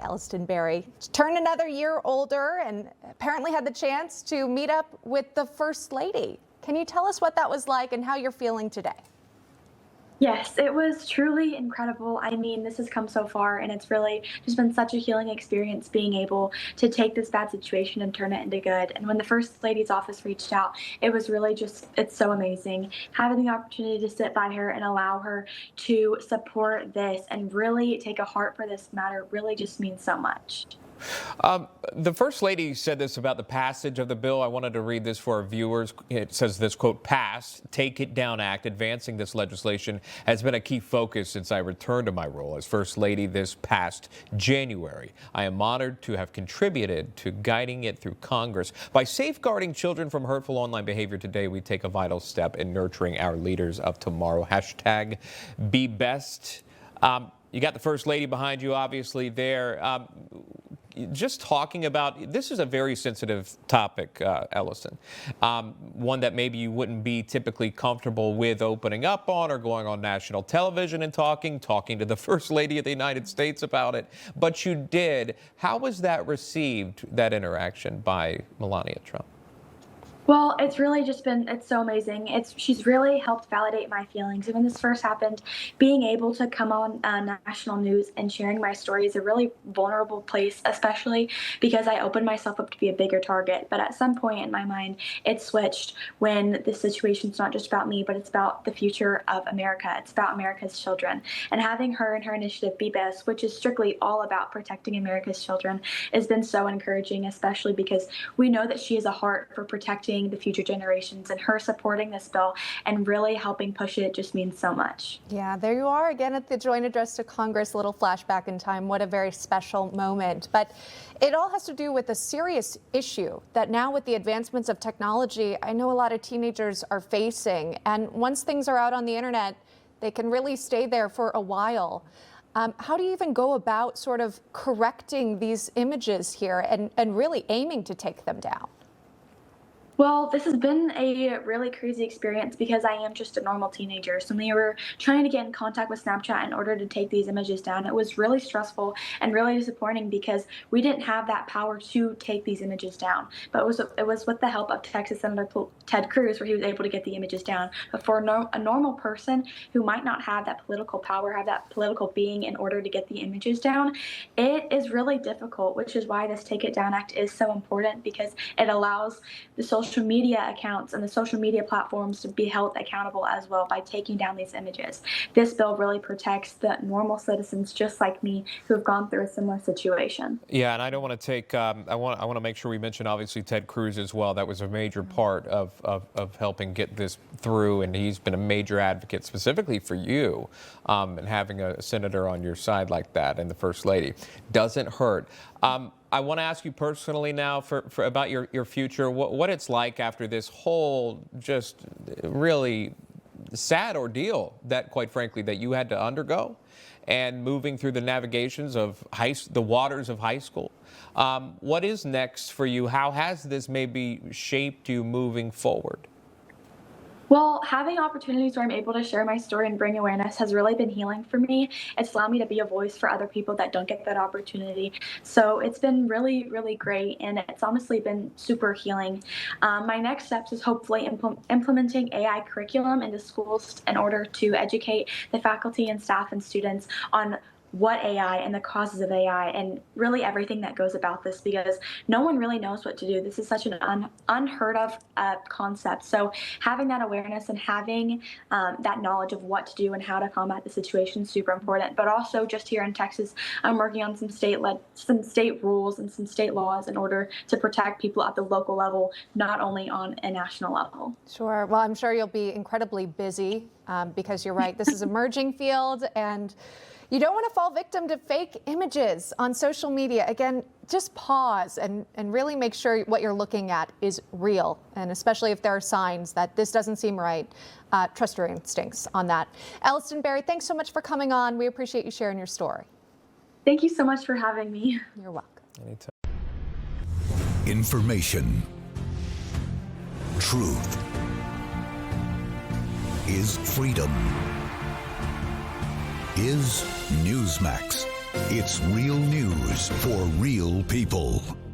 Elliston Berry turned another year older and apparently had the chance to meet up with the First Lady. Can you tell us what that was like and how you're feeling today? Yes, it was truly incredible. I mean, this has come so far, and it's really just been such a healing experience being able to take this bad situation and turn it into good. And when the First Lady's office reached out, it was really just, it's so amazing. Having the opportunity to sit by her and allow her to support this and really take a heart for this matter really just means so much. The First Lady said this about the passage of the bill. I wanted to read this for our viewers. It says this, quote, "Passed, Take It Down Act advancing this legislation has been a key focus since I returned to my role as First Lady this past January. I am honored to have contributed to guiding it through Congress. By safeguarding children from hurtful online behavior today, we take a vital step in nurturing our leaders of tomorrow. Hashtag be best." You got the First Lady behind you, obviously, there. Just talking about, this is a very sensitive topic, Elliston. One that maybe you wouldn't be typically comfortable with opening up on or going on national television and talking to the First Lady of the United States about it. But you did. How was that received, that interaction by Melania Trump? Well, it's really just been, it's so amazing. She's really helped validate my feelings. And when this first happened, being able to come on national news and sharing my story is a really vulnerable place, especially because I opened myself up to be a bigger target. But at some point in my mind, it switched when the situation's not just about me, but it's about the future of America. It's about America's children. And having her and her initiative Be Best, which is strictly all about protecting America's children, has been so encouraging, especially because we know that she has a heart for protecting the future generations, and her supporting this bill and really helping push it just means so much. Yeah, there you are again at the joint address to Congress, a little flashback in time. What a very special moment. But it all has to do with a serious issue that now with the advancements of technology, I know a lot of teenagers are facing. And once things are out on the internet, they can really stay there for a while. How do you even go about sort of correcting these images here and really aiming to take them down? Well, this has been a really crazy experience because I am just a normal teenager. So when we were trying to get in contact with Snapchat in order to take these images down, it was really stressful and really disappointing because we didn't have that power to take these images down. But it was with the help of Texas Senator Ted Cruz where he was able to get the images down. But for a normal person who might not have that political power, have that political being in order to get the images down, it is really difficult, which is why this Take It Down Act is so important, because it allows the social media accounts and the social media platforms to be held accountable as well by taking down these images. This bill really protects the normal citizens just like me who have gone through a similar situation. Yeah, and I don't want to take, I want to make sure we mention obviously Ted Cruz as well. That was a major part of helping get this through, and he's been a major advocate specifically for you, and having a senator on your side like that and the First Lady doesn't hurt. I want to ask you personally now for about your future, what it's like after this whole just really sad ordeal that, quite frankly, that you had to undergo, and moving through the navigations of the waters of high school. What is next for you? How has this maybe shaped you moving forward? Well, having opportunities where I'm able to share my story and bring awareness has really been healing for me. It's allowed me to be a voice for other people that don't get that opportunity. So it's been really, really great, and it's honestly been super healing. My next steps is hopefully implementing AI curriculum into schools in order to educate the faculty and staff and students on what AI and the causes of AI and really everything that goes about this, because no one really knows what to do. This is such an unheard of concept. So having that awareness and having that knowledge of what to do and how to combat the situation is super important. But also just here in Texas, I'm working on some state rules and some state laws in order to protect people at the local level, not only on a national level. Sure. Well, I'm sure you'll be incredibly busy because you're right. This is an emerging field, and you don't want to fall victim to fake images on social media. Again, just pause and really make sure what you're looking at is real. And especially if there are signs that this doesn't seem right, trust your instincts on that. Elliston Berry, thanks so much for coming on. We appreciate you sharing your story. Thank you so much for having me. You're welcome. Anytime. Information. Truth is freedom. Is Newsmax. It's real news for real people.